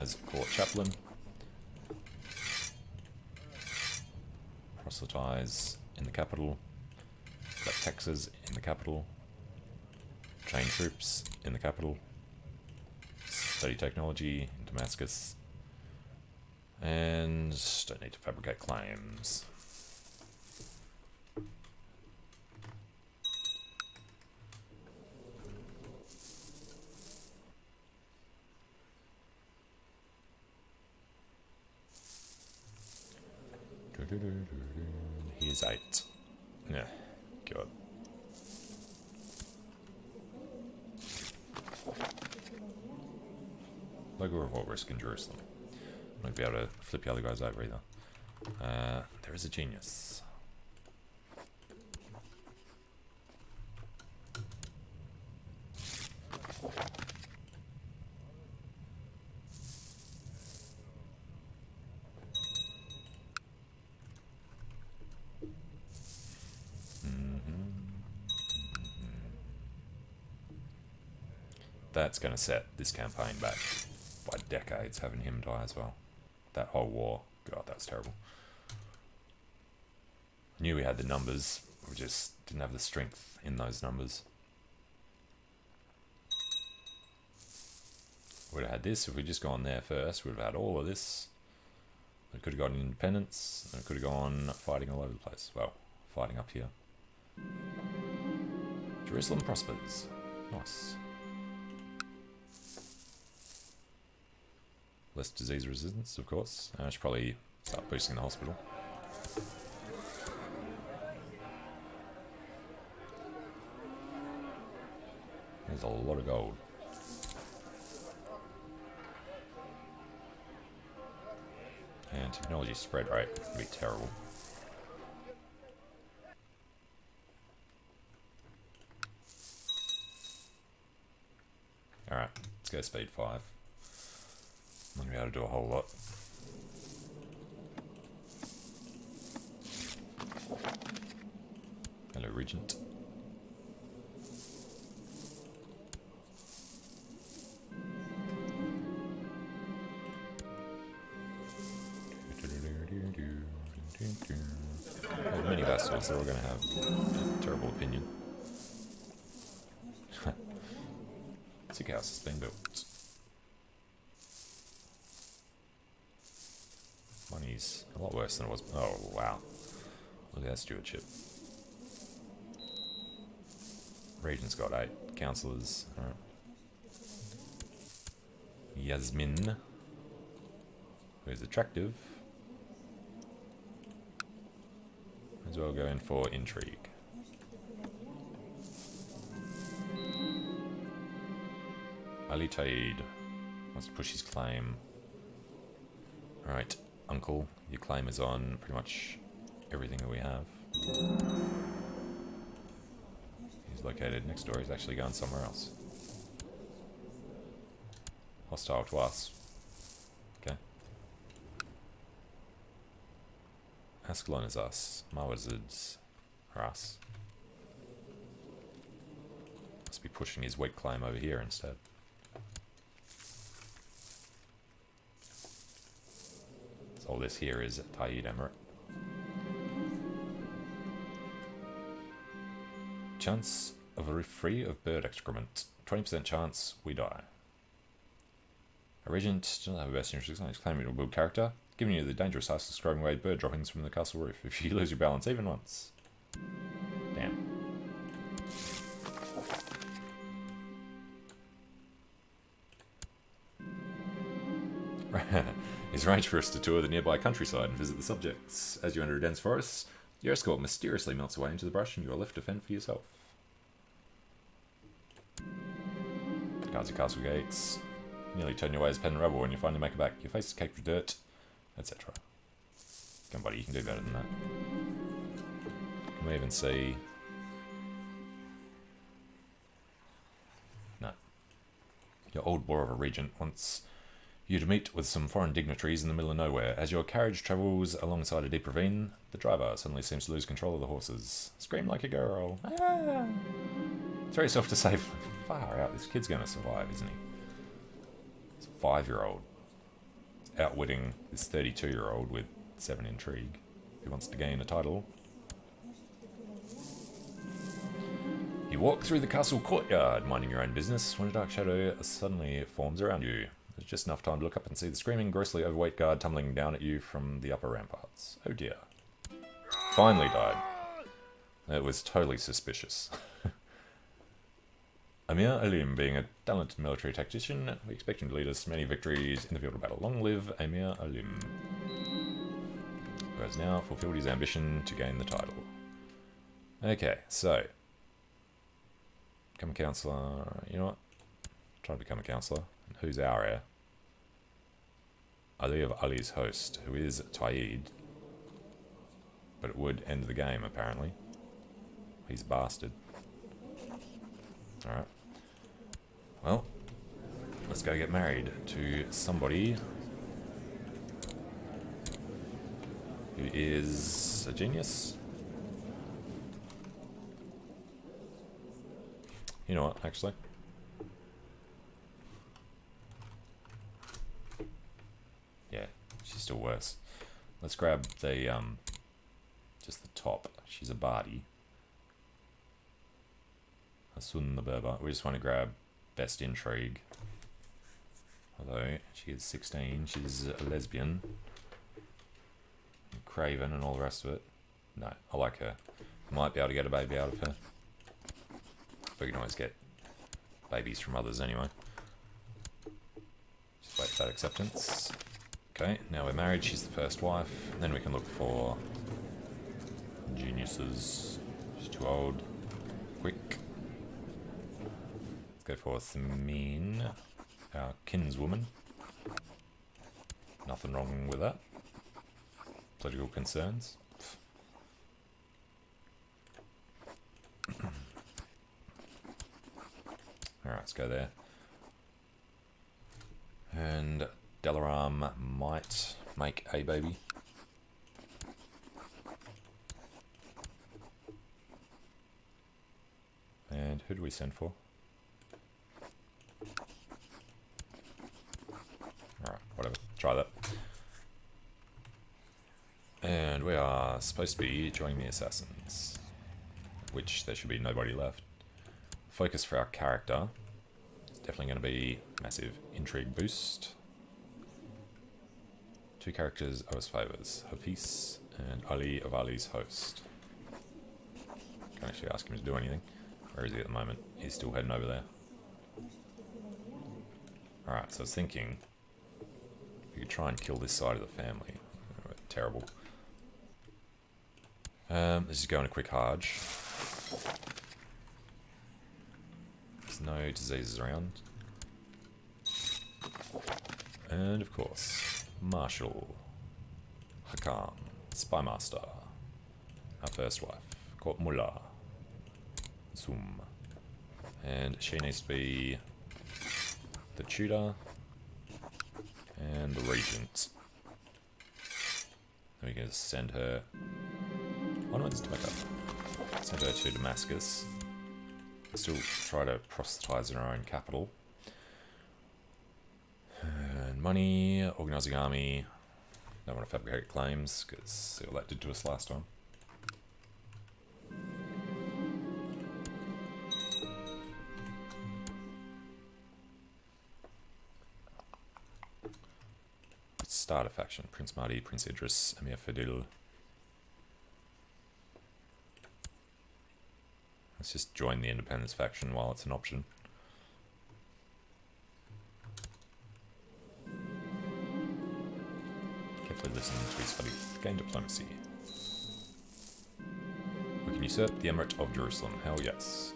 as a court chaplain. Proselytize in the capital. Collect taxes in the capital. Train troops in the capital. Study technology in Damascus. And don't need to fabricate claims. Here's 8. Yeah, God. Local revolt risk in Jerusalem. I'm not going to be able to flip the other guys over either. There is a genius. That's going to set this campaign back by decades, having him die as well. That whole war, God, that's terrible. I knew we had the numbers, we just didn't have the strength in those numbers. Would have had this if we'd just gone there first. Would have had all of this. We could have gotten independence, and it could have gone fighting all over the place. Well, fighting up here. Jerusalem prospers. Nice. Less disease resistance, of course. I should probably start boosting the hospital. There's a lot of gold. And technology spread rate would be terrible. Alright, let's go speed 5. I'm not going to be able to do a whole lot. Hello, Regent. Well, many vassals, they're all going to have a terrible opinion. CK house has been built. Money's a lot worse than it was. Oh, wow. Look at that stewardship. Regent's got 8 councillors. Alright. Yasmin, who's attractive. As well go in for intrigue. Ali Taid wants to push his claim. Alright, uncle, your claim is on pretty much everything that we have. He's located next door, he's actually going somewhere else. Hostile to us. Okay. Ascalon is us. Mawazid's are us. Must be pushing his weak claim over here instead. So all this here is Taid Emirate. Chance of a free of bird excrement. 20% chance we die. A regent doesn't have a best interest in his claiming to build character, giving you the dangerous task of scrubbing away bird droppings from the castle roof if you lose your balance even once. Damn. It's arranged for us to tour the nearby countryside and visit the subjects. As you enter a dense forest, your escort mysteriously melts away into the brush and you are left to fend for yourself. Guards your castle gates. Nearly turn your way as pen and rubble when you finally make it back. Your face is caked with dirt, etc. Come on, buddy, you can do better than that. Can we even see? No. Your old bore of a regent wants you to meet with some foreign dignitaries in the middle of nowhere. As your carriage travels alongside a deep ravine, the driver suddenly seems to lose control of the horses. Scream like a girl. Ah! Throw yourself to safety. Far out, this kid's going to survive, isn't he? It's a 5-year-old. outwitting this 32-year-old with 7 intrigue who wants to gain a title. You walk through the castle courtyard, minding your own business, when a dark shadow suddenly forms around you. There's just enough time to look up and see the screaming, grossly overweight guard tumbling down at you from the upper ramparts. Oh dear. Finally died. It was totally suspicious. Amir Alim, being a talented military tactician, we expect him to lead us to many victories in the field of battle. Long live Amir Alim, who has now fulfilled his ambition to gain the title. Okay, so become a counsellor. You know what? Try to become a counsellor. Who's our heir? Ali of Ali's host, who is Taid, but it would end the game apparently. He's a bastard. Alright. Well, let's go get married to somebody who is a genius. You know what, actually? Yeah, she's still worse. Let's grab the, just the top. She's a Bardi. Hasun the Berber. We just want to grab best intrigue. Although she is 16, she's a lesbian. And craven and all the rest of it. No, I like her. Might be able to get a baby out of her. But we can always get babies from others anyway. Just wait for that acceptance. Okay, now we're married, she's the first wife. And then we can look for geniuses. She's too old. Quick. Go for Thameen, our kinswoman. Nothing wrong with that. Political concerns. Alright, let's go there. And Delaram might make a baby. And who do we send for? Alright, whatever. Try that. And we are supposed to be joining the assassins, which there should be nobody left. Focus for our character is definitely going to be massive intrigue boost. 2 characters owe us favours. Hafiz and Ali of Ali's host. Can't actually ask him to do anything. Where is he at the moment? He's still heading over there. Alright, so I was thinking we could try and kill this side of the family. Oh, terrible. Let's just go on a quick Hajj. There's no diseases around. And of course, Marshal, Hakam, Spy Master, our first wife, Court Mullah, Zoom. And she needs to be the tutor and the regent. Then we can just send her onwards to Mecca. Send her to Damascus. Still try to proselytize in our own capital. And money, organising army. Don't want to fabricate claims because see what that did to us last time. Start a faction. Prince Mahdi, Prince Idris, Amir Fadil. Let's just join the independence faction while it's an option. Carefully listen to his hadith. Gain diplomacy. We can usurp the Emirate of Jerusalem. Hell yes.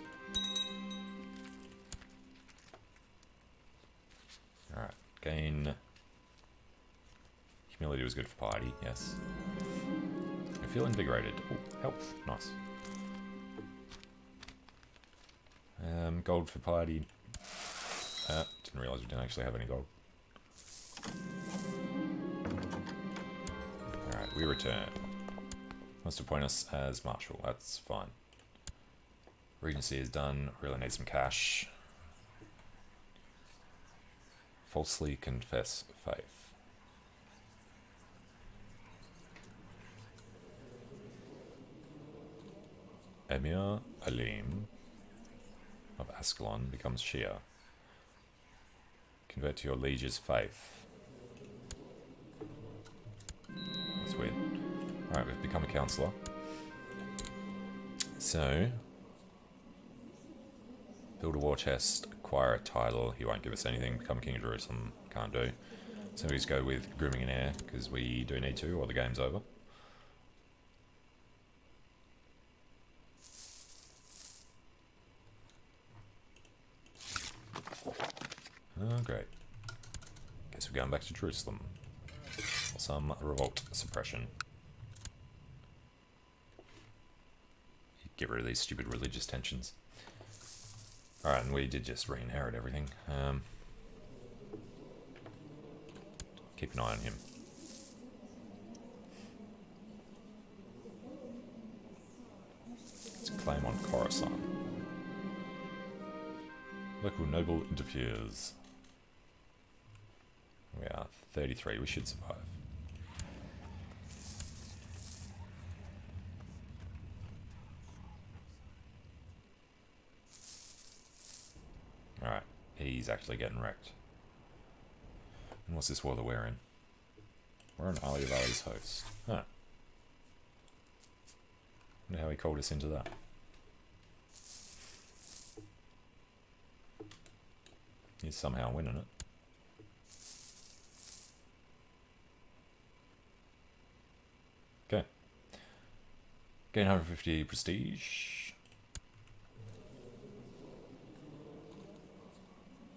Alright. Gain... Humility was good for piety, yes. I feel invigorated. Oh, health. Nice. Gold for piety. Didn't realise we didn't actually have any gold. Alright, we return. Wants to appoint us as Marshal. That's fine. Regency is done. Really need some cash. Falsely confess faith. Emir Alim of Ascalon becomes Shia. Convert to your liege's faith. That's weird. Alright, we've become a councillor. So, build a war chest, acquire a title. He won't give us anything. Become King of Jerusalem. Can't do. So we just go with grooming an heir, because we do need to, or the game's over. Oh, great. Guess we're going back to Jerusalem. Some revolt suppression. Get rid of these stupid religious tensions. Alright, and we did just re-inherit everything. Keep an eye on him. Let's claim on Khorasan. Local noble interferes. We are 33, we should survive. Alright, he's actually getting wrecked. And what's this war that we're in? We're an Ali of Ali's host. Huh. Wonder how he called us into that. He's somehow winning it. Okay. Gain 150 prestige.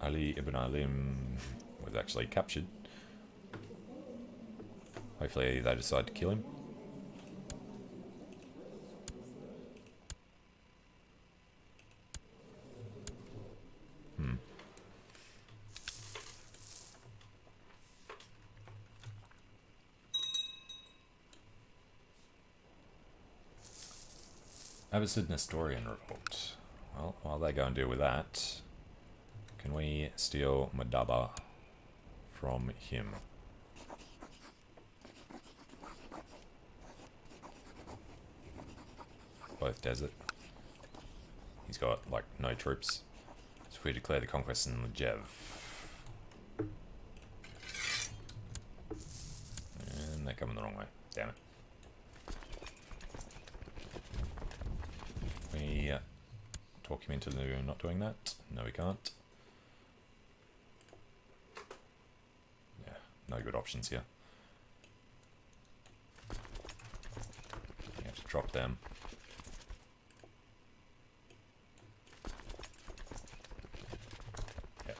Ali ibn Alim was actually captured. Hopefully they decide to kill him. Abbasid Nestorian revolt. Well, while they go and deal with that, can we steal Madaba from him? Both desert. He's got, like, no troops. So we declare the conquest in Lejev. And they're coming the wrong way. Damn it. We talk him into not doing that. No, we can't. Yeah, no good options here. You have to drop them. Yep.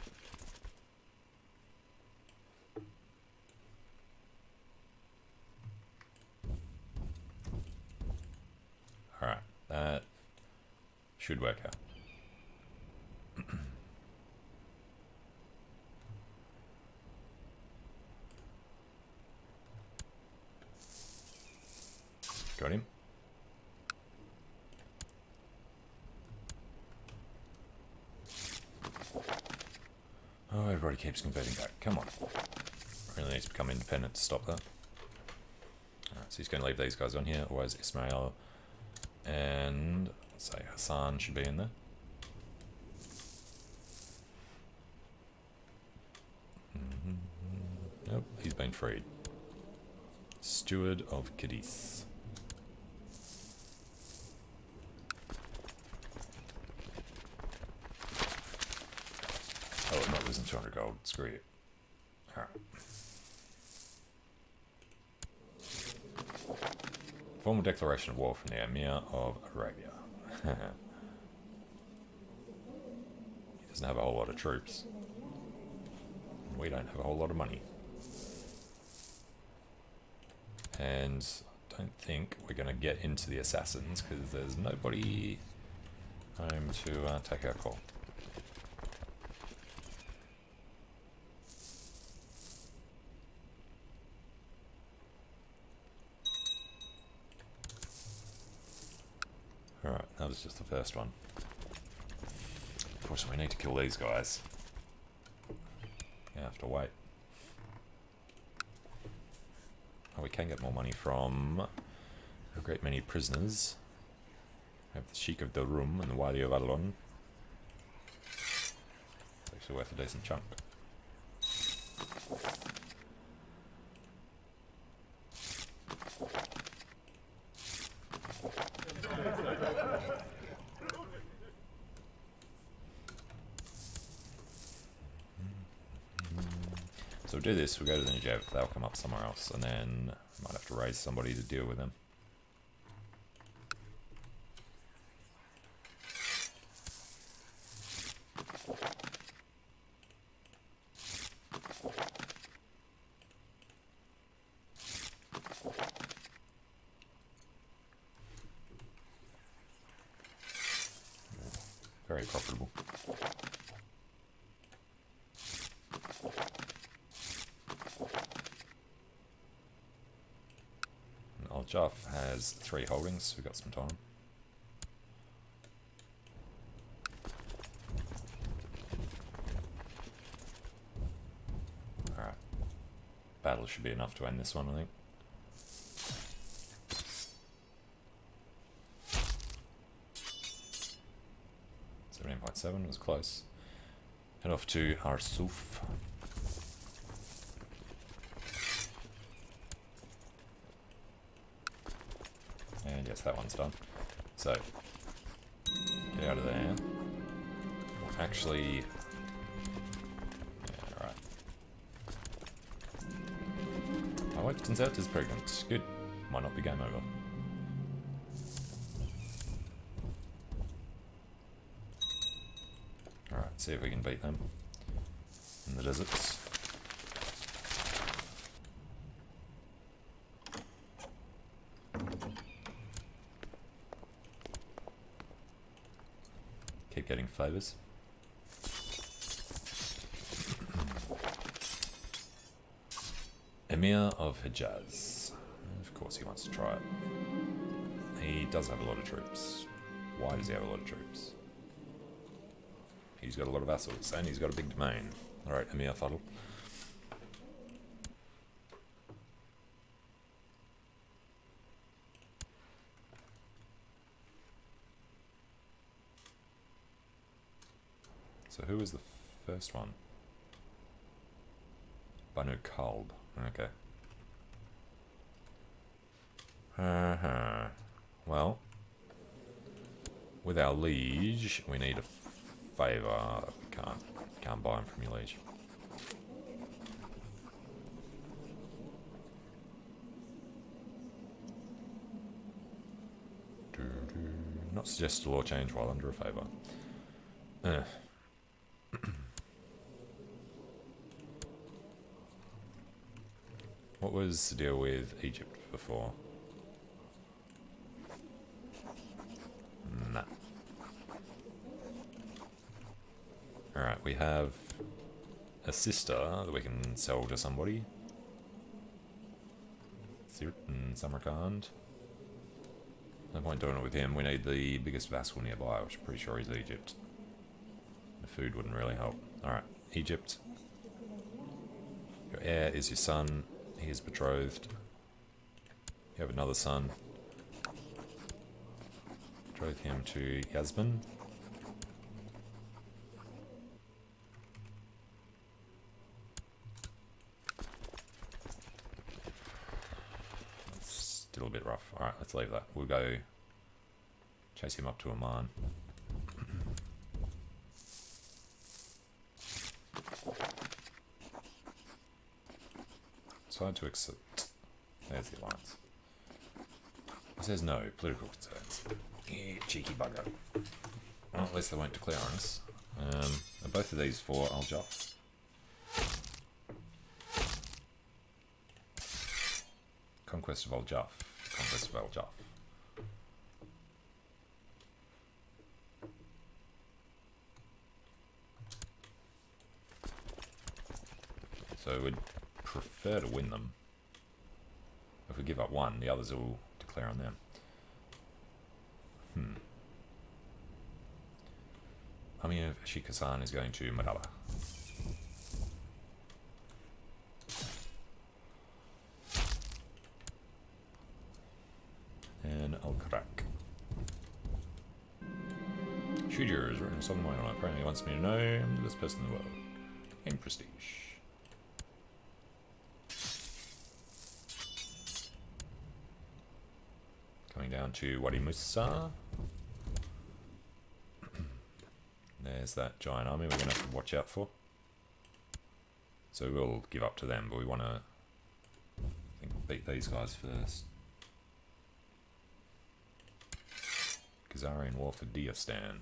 Alright, that should work out. Got him. Oh, everybody keeps converting back. Come on. Really needs to become independent to stop that. Alright, so he's going to leave these guys on here. Otherwise, Ismail and, let's say, Hassan should be in there. Nope, he's been freed. Steward of Cadiz. Oh, I'm not losing 200 gold. Screw you. Alright. Formal declaration of war from the Emir of Arabia. He doesn't have a whole lot of troops. We don't have a whole lot of money. And I don't think we're going to get into the assassins because there's nobody home to take our call. Alright, that was just the first one. Unfortunately, we need to kill these guys. You have to wait. Oh, we can get more money from a great many prisoners. We have the Sheik of the Room and the Wali of Adelon. It's actually worth a decent chunk. So we'll do this, we'll go to the Negev, they'll come up somewhere else, and then I might have to raise somebody to deal with them. Very profitable. Al-Jaf has 3 holdings, so we've got some time. Alright. Battle should be enough to end this one, I think. 17.7 was close. Head off to Arsuf. And yes, that one's done. So, get out of there. Actually, yeah, alright. My wife turns out is pregnant. Good. Might not be game over. Alright, see if we can beat them in the deserts. Keep getting favours. Emir of Hijaz. Of course he wants to try it. He does have a lot of troops. Why does he have a lot of troops? He's got a lot of vassals, and he's got a big domain. Alright, Emir Fuddle. So who was the first one? Banu Kalb. Okay. Well, with our liege, we need a favour. Can't buy him from your liege. Not suggest a law change while under a favour. What was the deal with Egypt before? Nah. Alright, we have a sister that we can sell to somebody. Sirt in Samarkand. No point doing it with him. We need the biggest vassal nearby, which I'm pretty sure is Egypt. The food wouldn't really help. Alright, Egypt. Your heir is your son. He is betrothed. You have another son. Betroth him to Yasmin. That's still a bit rough. Alright, let's leave that. We'll go chase him up to Oman. Decide to accept. There's the alliance. It says no, political concerns. Yeah, cheeky bugger. Well, at least they won't declare on us. Are both of these for Al-Jaf? Conquest of Al-Jaf. Conquest of Al-Jaf. So we'd prefer to win them. If we give up one, the others will declare on them. Army of Shikasan is going to Madala. And Al-Karak. Shuja has written a song of mine, and apparently wants me to know I'm the best person in the world. Game prestige. Coming down to Wadi Musa. There's that giant army we're going to have to watch out for. So we'll give up to them, but we want to, I think, beat these guys first. Khazarian War for Diastan.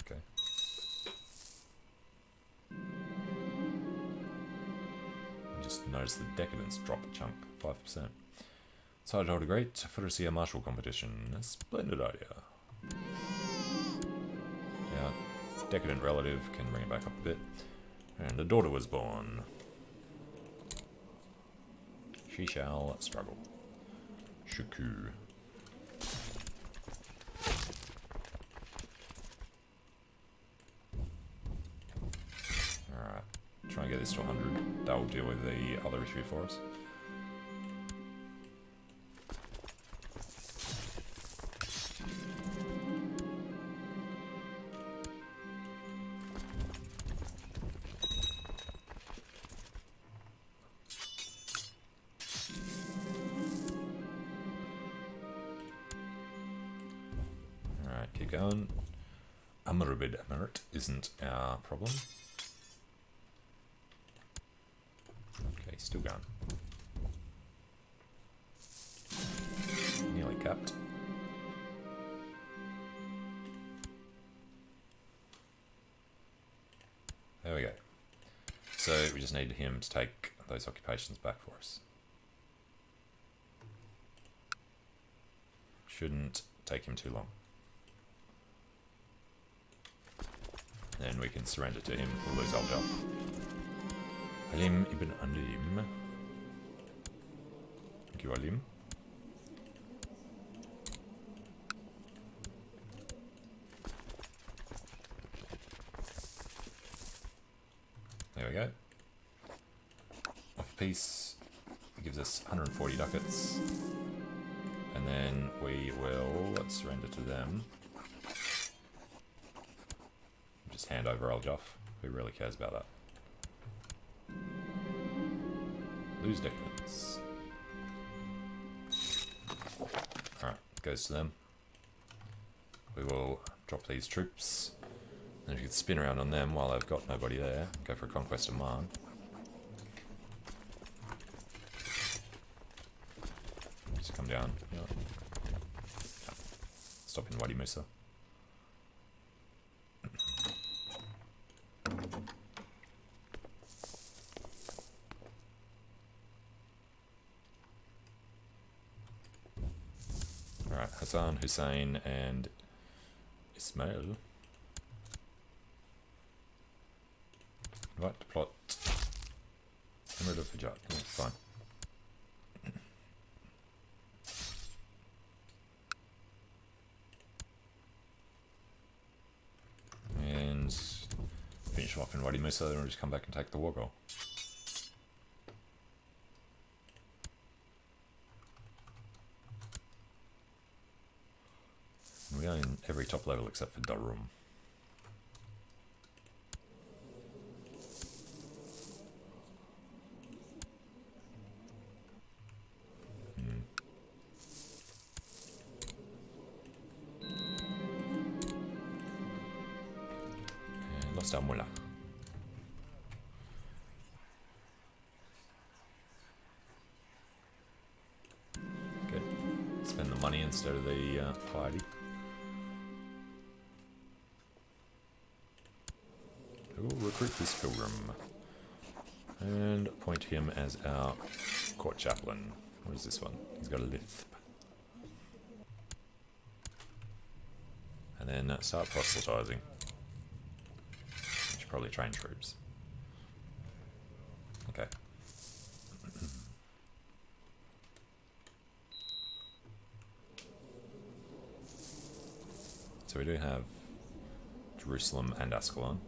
Okay. Just notice the decadence drop a chunk, 5%. Decided to hold a great Furussia martial competition. A splendid idea. Yeah, decadent relative can bring it back up a bit. And a daughter was born. She shall struggle. Shuku. Alright, try and get this to 100. That will deal with the other issue for us. Keep going. Amrabid Emirate isn't our problem. Okay, still going. Nearly capped. There we go. So we just need him to take those occupations back for us. Shouldn't take him too long. Then we can surrender to him. We'll lose Al-Jaf. Alim ibn Alim. Thank you, Alim. There we go. Off piece gives us 140 ducats. And then we will surrender to them. Just hand over Al-Jaf. Who really cares about that? Lose decadence. Alright, goes to them. We will drop these troops. And if you could spin around on them while they've got nobody there, go for a conquest of Marn. Just come down. You know. Stop in Wadi Musa. Alright, Hassan, Hussein, and Ismail. Right, to plot. Emirate of Hijab. Yeah, fine. And finish them off in Wadi Musa, then we'll just come back and take the war goal. We own every top level except for Darum. And lost our mullah. Okay, spend the money instead of the piety. We'll recruit this pilgrim and appoint him as our court chaplain. What is this one? He's got a lisp. And then start proselytizing. We should probably train troops. Okay. So we do have Jerusalem and Ascalon.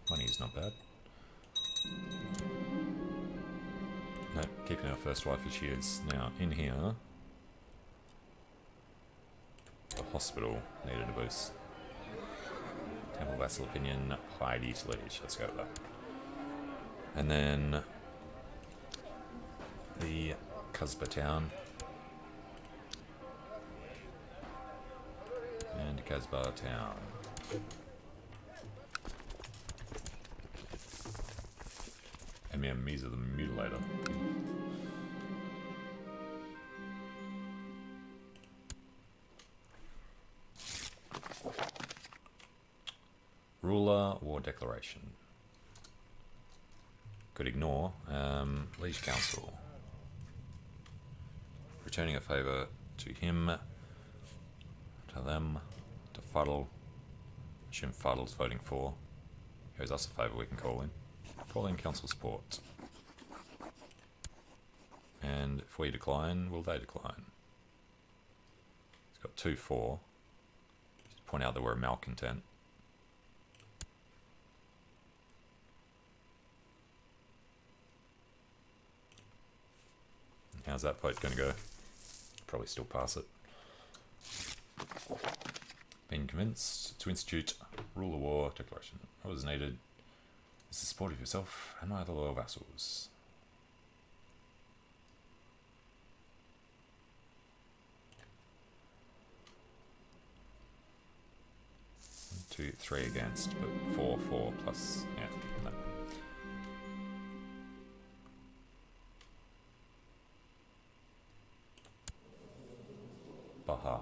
Money is not bad. No, keeping our first wife as she is. Now, in here, the hospital needed a boost. Temple Vassal Opinion, Heidi to Liege. Let's go with that. And then the Kasbah town. And Kasbah town. Emir Misa the Mutilator. Ruler, War Declaration. Could ignore. Liege Council. Returning a favour to him, to them, to Fuddle. Assume Fuddle's voting for. Here's us a favour we can call in. Call in council support. And if we decline, will they decline? It's got 2-4. Just point out that we're a malcontent. How's that vote going to go? Probably still pass it. Been convinced to institute rule of war declaration. What is needed is the support of yourself and my other loyal vassals. 2, 3 against, but 4, 4 plus, yeah, no. Baha.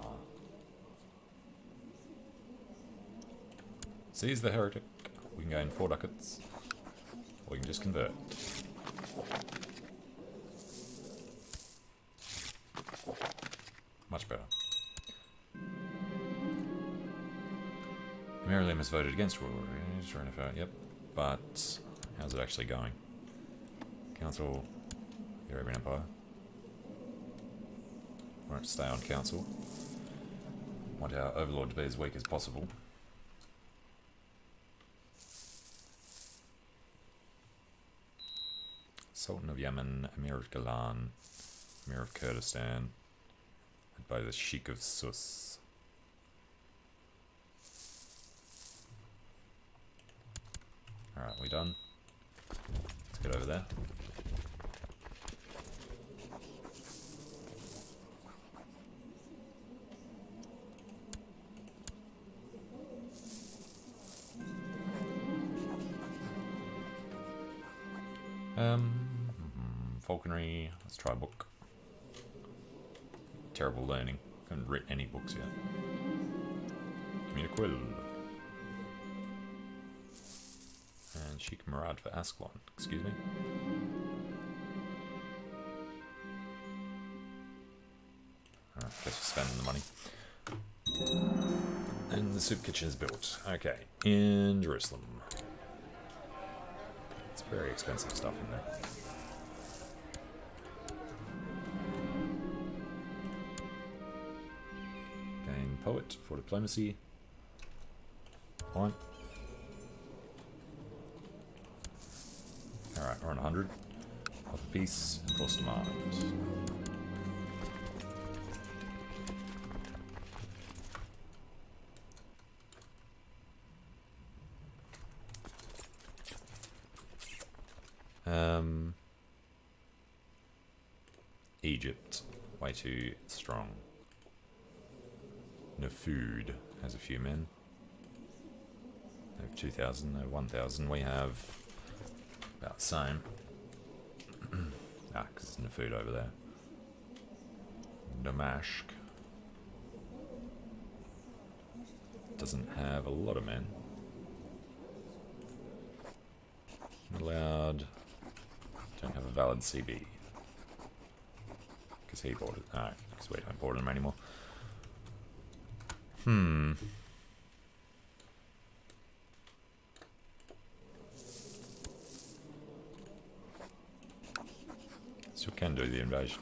Seize the heretic. We can gain 4 ducats, or we can just convert. Much better. Maryland has voted against war. Yep, but how's it actually going? Council, the Arabian Empire. Want to stay on council. Want our overlord to be as weak as possible. Sultan of Yemen, Emir of Galan, Emir of Kurdistan, led by the Sheikh of Sus. Alright, we done? Let's get over there. Falconry, let's try a book. Terrible learning. Haven't written any books yet. Give me a quill. And Sheikh Murad for Ascalon. Excuse me. Alright, guess we're spending the money. And the soup kitchen is built. Okay, in Jerusalem. It's very expensive stuff in there. Gain poet for diplomacy. Fine. Alright, we're on 100. Offer peace, enforce demand. Egypt, way too strong. No food, has a few men. They have 2,000, no 1,000. We have about the same. Because there's no food over there. Damashq doesn't have a lot of men. Allowed. Don't have a valid CB. Because he bought it. Alright, because we don't board him anymore. Still can do the invasion.